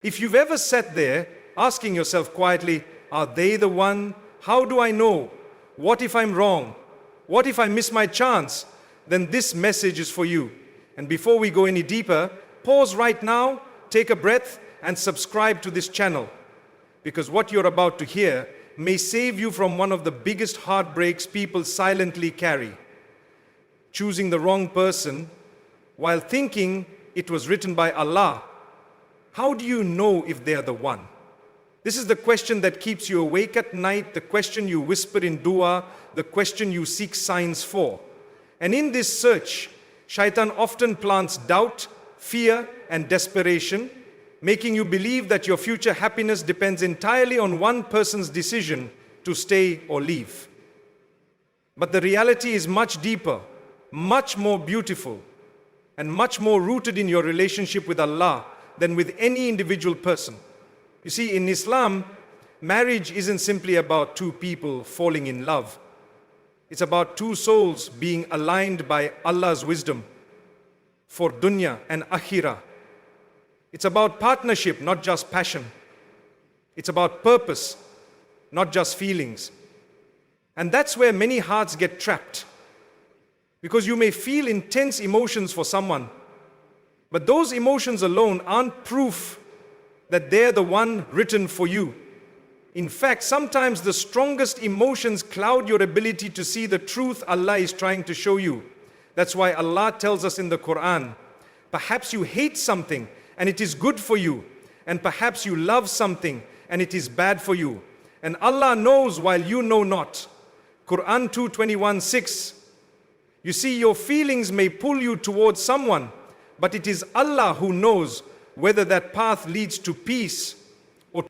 If you've ever sat there asking yourself quietly, are they the one? How do I know? What if I'm wrong? What if I miss my chance? Then this message is for you. And before we go any deeper, pause right now, take a breath, and subscribe to this channel. Because what you're about to hear may save you from one of the biggest heartbreaks people silently carry. Choosing the wrong person while thinking it was written by Allah. How do you know if they're the one? This is the question that keeps you awake at night, the question you whisper in dua, the question you seek signs for. And in this search, Shaitan often plants doubt, fear, and desperation, making you believe that your future happiness depends entirely on one person's decision to stay or leave. But the reality is much deeper, much more beautiful, and much more rooted in your relationship with Allah than with any individual person. You see, in Islam, marriage isn't simply about two people falling in love. It's about two souls being aligned by Allah's wisdom for dunya and akhirah. It's about partnership, not just passion. It's about purpose, not just feelings. And that's where many hearts get trapped. Because you may feel intense emotions for someone, but those emotions alone aren't proof that they're the one written for you. In fact, sometimes the strongest emotions cloud your ability to see the truth Allah is trying to show you. That's why Allah tells us in the Quran, perhaps you hate something and it is good for you, and perhaps you love something and it is bad for you. And Allah knows while you know not. Quran 2:21-6. You see, your feelings may pull you towards someone, but it is Allah who knows whether that path leads to peace.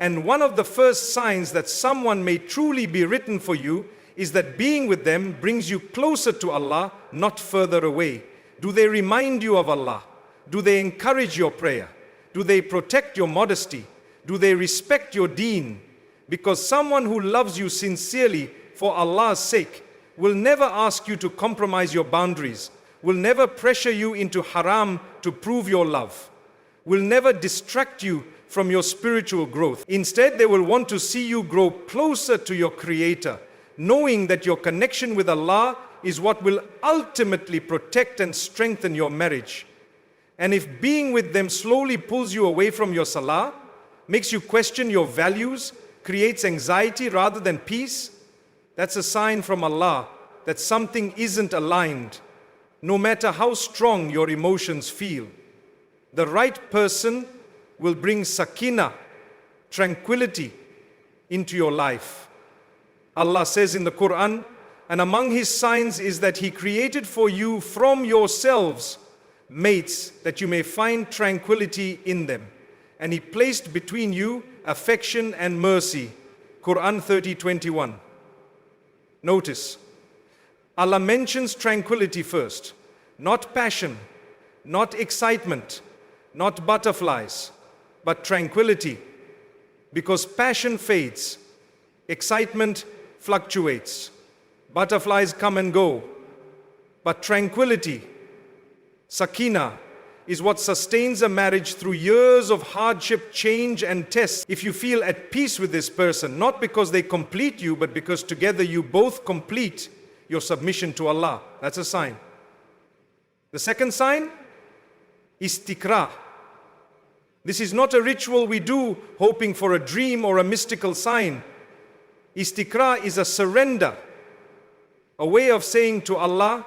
And one of the first signs that someone may truly be written for you is that being with them brings you closer to Allah, not further away. Do they remind you of Allah? Do they encourage your prayer? Do they protect your modesty? Do they respect your deen? Because someone who loves you sincerely for Allah's sake will never ask you to compromise your boundaries, will never pressure you into haram to prove your love, will never distract you from your spiritual growth. Instead, they will want to see you grow closer to your Creator, knowing that your connection with Allah is what will ultimately protect and strengthen your marriage. And if being with them slowly pulls you away from your salah, makes you question your values, creates anxiety rather than peace, that's a sign from Allah that something isn't aligned, no matter how strong your emotions feel. The right person will bring sakina, tranquility, into your life. Allah says in the Quran, and among His signs is that He created for you from yourselves mates that you may find tranquility in them. And He placed between you affection and mercy. Quran 30:21. Notice, Allah mentions tranquility first, not passion, not excitement, not butterflies, but tranquility. Because passion fades, excitement fluctuates, butterflies come and go, but tranquility, sakina, is what sustains a marriage through years of hardship, change, and tests. If you feel at peace with this person, not because they complete you, but because together you both complete your submission to Allah, that's a sign. The second sign, Istikhara. This is not a ritual we do hoping for a dream or a mystical sign. Istikhara is a surrender, a way of saying to Allah,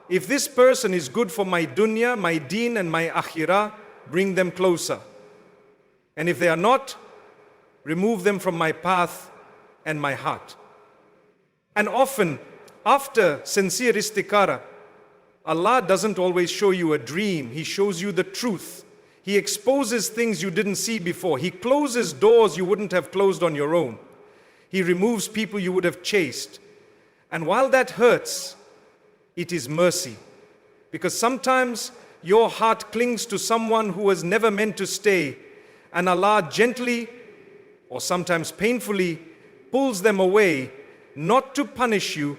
if this person is good for my dunya, my deen, and my akhirah, bring them closer. And if they are not, remove them from my path and my heart. And often, after sincere istikhara, Allah doesn't always show you a dream. He shows you the truth. He exposes things you didn't see before. He closes doors you wouldn't have closed on your own. He removes people you would have chased. And while that hurts, it is mercy. Because sometimes your heart clings to someone who was never meant to stay, and Allah gently, or sometimes painfully, pulls them away, not to punish you,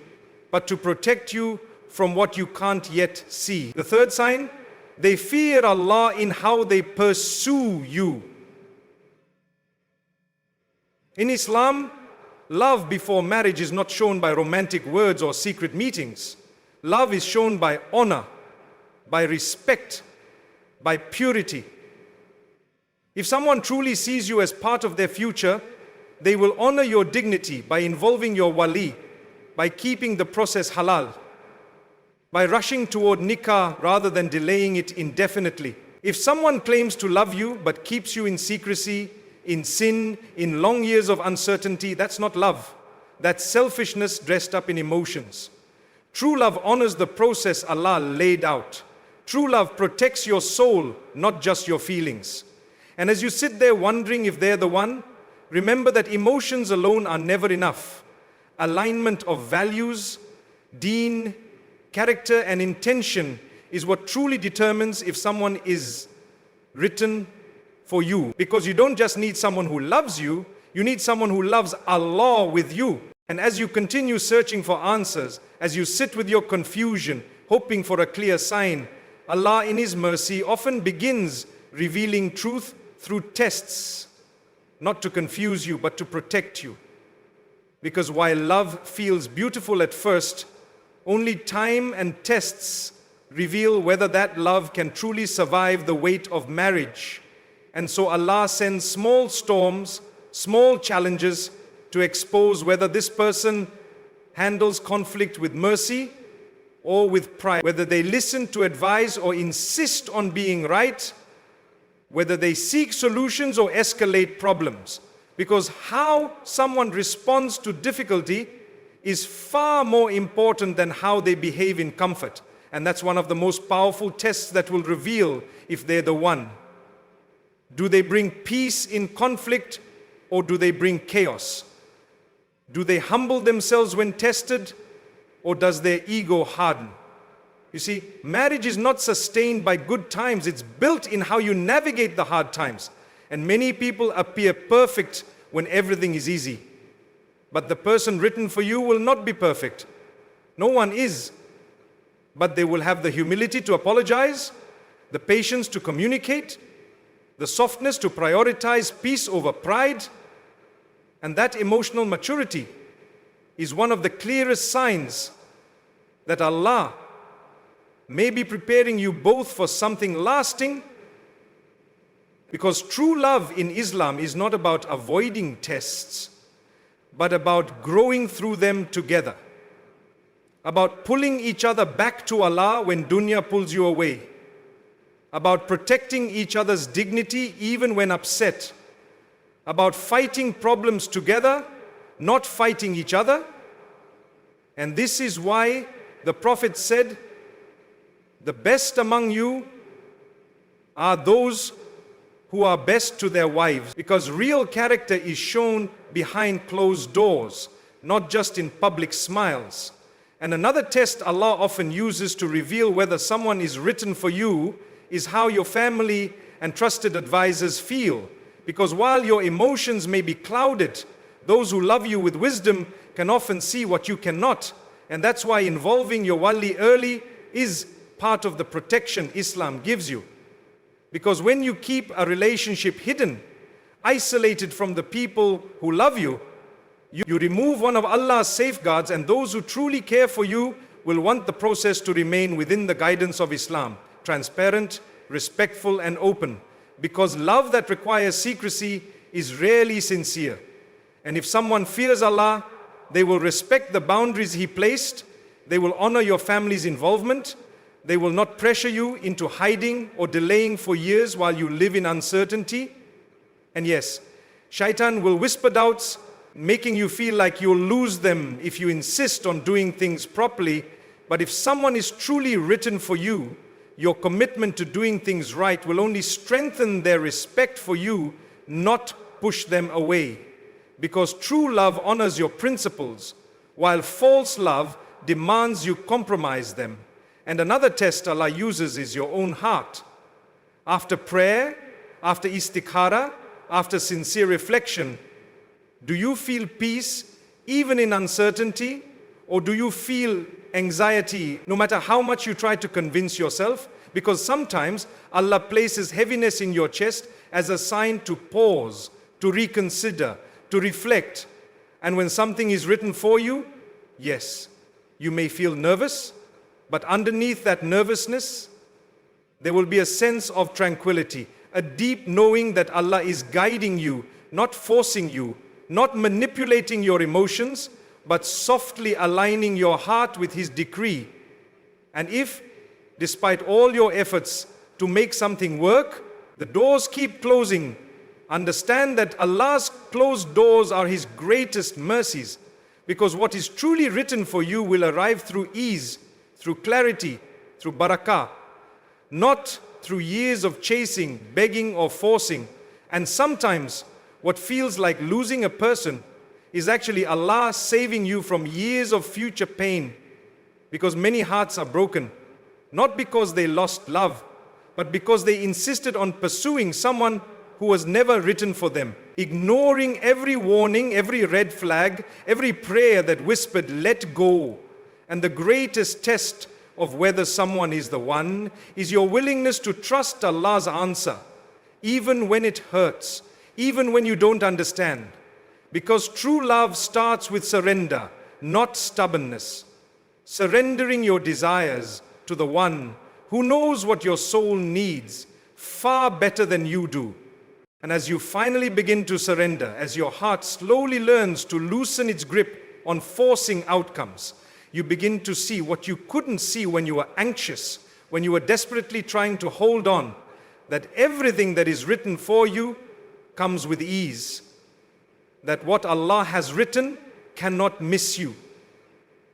but to protect you from what you can't yet see. The third sign, they fear Allah in how they pursue you. In Islam, love before marriage is not shown by romantic words or secret meetings. Love is shown by honor, by respect, by purity. If someone truly sees you as part of their future, they will honor your dignity by involving your wali, by keeping the process halal, by rushing toward nikah rather than delaying it indefinitely. If someone claims to love you but keeps you in secrecy, in sin, in long years of uncertainty, that's not love. That's selfishness dressed up in emotions. True love honors the process Allah laid out. True love protects your soul, not just your feelings. And as you sit there wondering if they're the one, remember that emotions alone are never enough. Alignment of values, deen, character and intention is what truly determines if someone is written for you. Because you don't just need someone who loves you, you need someone who loves Allah with you. And as you continue searching for answers, as you sit with your confusion, hoping for a clear sign, Allah in His mercy often begins revealing truth through tests, not to confuse you, but to protect you. Because while love feels beautiful at first, only time and tests reveal whether that love can truly survive the weight of marriage. And so Allah sends small storms, small challenges to expose whether this person handles conflict with mercy or with pride, whether they listen to advice or insist on being right, whether they seek solutions or escalate problems. Because how someone responds to difficulty is far more important than how they behave in comfort. And that's one of the most powerful tests that will reveal if they're the one. Do they bring peace in conflict or do they bring chaos? Do they humble themselves when tested or does their ego harden? You see, marriage is not sustained by good times. It's built in how you navigate the hard times. And many people appear perfect when everything is easy. But the person written for you will not be perfect. No one is. But they will have the humility to apologize, the patience to communicate, the softness to prioritize peace over pride. And that emotional maturity is one of the clearest signs that Allah may be preparing you both for something lasting. Because true love in Islam is not about avoiding tests, but about growing through them together. About pulling each other back to Allah when dunya pulls you away. About protecting each other's dignity even when upset. About fighting problems together, not fighting each other. And this is why the Prophet said, the best among you are those who are best to their wives, because real character is shown behind closed doors, not just in public smiles. And another test Allah often uses to reveal whether someone is written for you is how your family and trusted advisors feel. Because while your emotions may be clouded, those who love you with wisdom can often see what you cannot. And that's why involving your wali early is part of the protection Islam gives you. Because when you keep a relationship hidden, isolated from the people who love you, you remove one of Allah's safeguards, and those who truly care for you will want the process to remain within the guidance of Islam, transparent, respectful, and open. Because love that requires secrecy is rarely sincere. And if someone fears Allah, they will respect the boundaries He placed, they will honor your family's involvement, they will not pressure you into hiding or delaying for years while you live in uncertainty. And yes, shaitan will whisper doubts, making you feel like you'll lose them if you insist on doing things properly. But if someone is truly written for you, your commitment to doing things right will only strengthen their respect for you, not push them away. Because true love honors your principles, while false love demands you compromise them. And another test Allah uses is your own heart. After prayer, after istikhara, after sincere reflection, do you feel peace even in uncertainty? Or do you feel anxiety no matter how much you try to convince yourself? Because sometimes Allah places heaviness in your chest as a sign to pause, to reconsider, to reflect. And when something is written for you, yes, you may feel nervous, but underneath that nervousness, there will be a sense of tranquility, a deep knowing that Allah is guiding you, not forcing you, not manipulating your emotions, but softly aligning your heart with His decree. And if, despite all your efforts to make something work, the doors keep closing, understand that Allah's closed doors are His greatest mercies, because what is truly written for you will arrive through ease, through clarity, through barakah, not through years of chasing, begging or forcing. And sometimes what feels like losing a person is actually Allah saving you from years of future pain, because many hearts are broken, not because they lost love, but because they insisted on pursuing someone who was never written for them, ignoring every warning, every red flag, every prayer that whispered, let go. And the greatest test of whether someone is the one is your willingness to trust Allah's answer, even when it hurts, even when you don't understand. Because true love starts with surrender, not stubbornness. Surrendering your desires to the one who knows what your soul needs far better than you do. And as you finally begin to surrender, as your heart slowly learns to loosen its grip on forcing outcomes, you begin to see what you couldn't see when you were anxious, when you were desperately trying to hold on, that everything that is written for you comes with ease. That what Allah has written cannot miss you.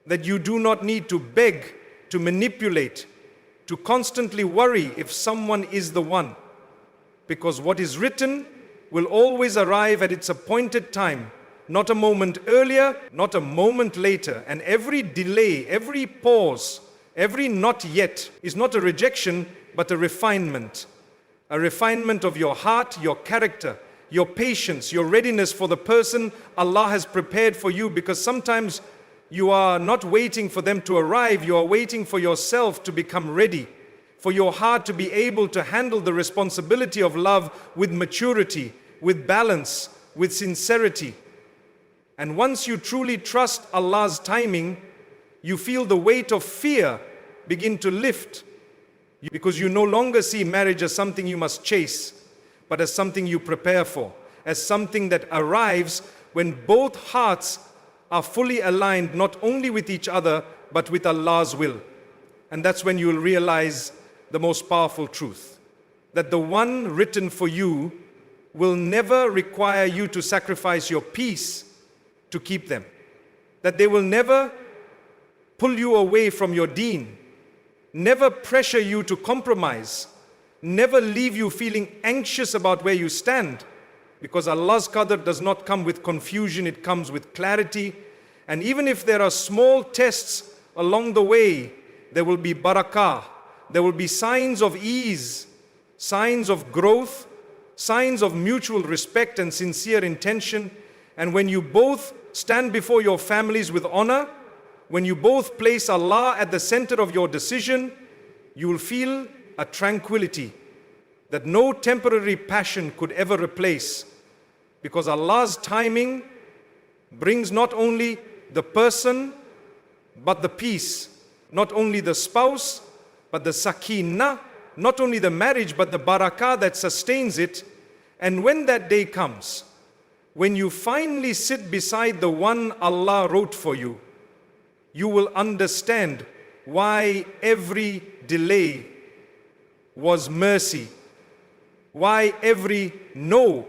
That you do not need to beg, to manipulate, to constantly worry if someone is the one. Because what is written will always arrive at its appointed time, not a moment earlier, not a moment later. And every delay, every pause, every not yet is not a rejection, but a refinement. A refinement of your heart, your character, your patience, your readiness for the person Allah has prepared for you. Because sometimes you are not waiting for them to arrive, you are waiting for yourself to become ready, for your heart to be able to handle the responsibility of love with maturity, with balance, with sincerity. And once you truly trust Allah's timing, you feel the weight of fear begin to lift, because you no longer see marriage as something you must chase, but as something you prepare for, as something that arrives when both hearts are fully aligned, not only with each other, but with Allah's will. And that's when you will realize the most powerful truth, that the one written for you will never require you to sacrifice your peace to keep them. That they will never pull you away from your deen, never pressure you to compromise, never leave you feeling anxious about where you stand. Because Allah's qadr does not come with confusion, it comes with clarity. And even if there are small tests along the way, there will be barakah, there will be signs of ease, signs of growth, signs of mutual respect and sincere intention. And when you both stand before your families with honor, when you both place Allah at the center of your decision, you will feel a tranquility that no temporary passion could ever replace. Because Allah's timing brings not only the person, but the peace, not only the spouse, but the sakinah, not only the marriage, but the barakah that sustains it. And when that day comes, when you finally sit beside the one Allah wrote for you, you will understand why every delay was mercy, why every no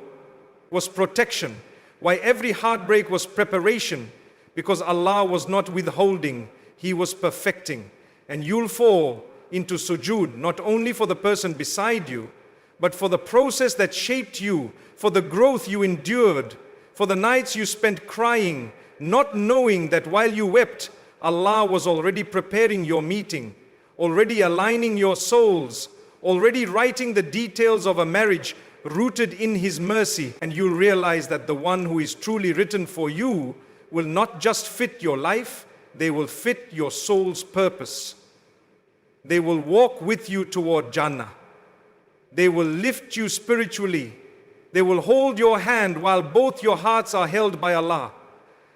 was protection, why every heartbreak was preparation, because Allah was not withholding, He was perfecting. And you'll fall into sujood, not only for the person beside you, but for the process that shaped you, for the growth you endured, for the nights you spent crying, not knowing that while you wept, Allah was already preparing your meeting, already aligning your souls, already writing the details of a marriage rooted in His mercy. And you'll realize that the one who is truly written for you will not just fit your life, they will fit your soul's purpose. They will walk with you toward Jannah. They will lift you spiritually. They will hold your hand while both your hearts are held by Allah.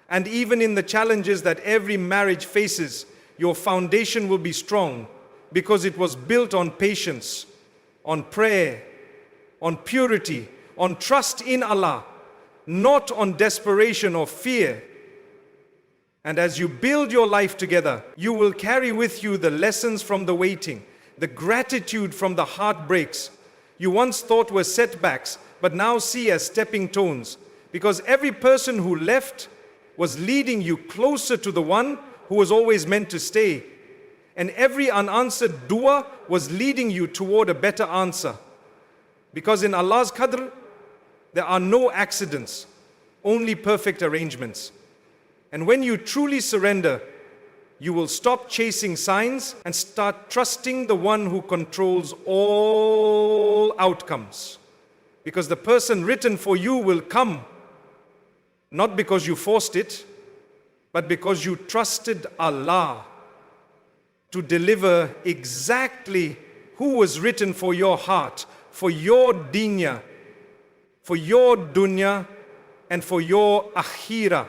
And even in the challenges that every marriage faces, your foundation will be strong because it was built on patience, on prayer, on purity, on trust in Allah, not on desperation or fear. And as you build your life together, you will carry with you the lessons from the waiting, the gratitude from the heartbreaks you once thought were setbacks, but now see as stepping stones, because every person who left was leading you closer to the one who was always meant to stay. And every unanswered dua was leading you toward a better answer. Because in Allah's qadr, there are no accidents, only perfect arrangements. And when you truly surrender, you will stop chasing signs and start trusting the one who controls all outcomes. Because the person written for you will come, not because you forced it, but because you trusted Allah to deliver exactly who was written for your heart, for your deen, for your dunya, and for your akhirah.